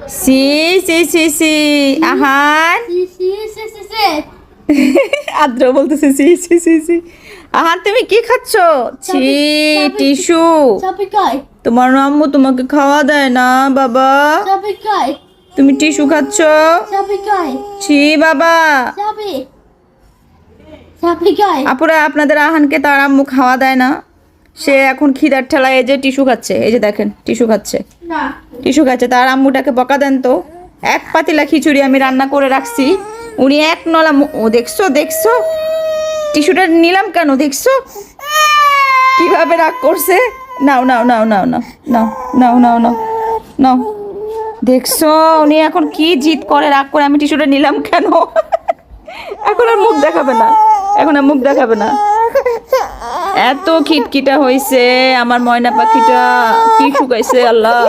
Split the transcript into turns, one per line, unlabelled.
C সি সি সি আহান আদ্র বলতেছে সি সি সি সি আহান তুমি কি খাচ্ছ? ছি টিস্যু। তোমার আম্মু তোমাকে খাওয়া দেয় না বাবা, তুমি টিস্যু খাচ্ছ? ছি বাবা। আপুরা আপনাদের আহানকে তার আম্মু খাওয়া দেয় না, সে এখন খিদার ঠেলায় এই যে টিস্যু খাচ্ছে, এই যে দেখেন টিস্যু খাচ্ছে, টিস্যু খাচ্ছে। তার আম্মুটাকে বকা দেন তো। এক পাতিলা খিচুড়ি আমি রান্না করে রাখছি, উনি এক নলা ও দেখছো দেখছো টিস্যুটা নিলাম কেন দেখছো কিভাবে রাগ করছে। নাও নাও নাও নাও নাও নাও নাও নাও নাও নাও, দেখছো উনি এখন কি জিদ করে রাগ করে আমি টিস্যুটা নিলাম কেন। এখন আর মুখ দেখাবে না, এখন আর মুখ দেখাবে না। এত খিটখিটা হয়েছে আমার ময়না পাখিটা, কি শুকাইছে আল্লাহ।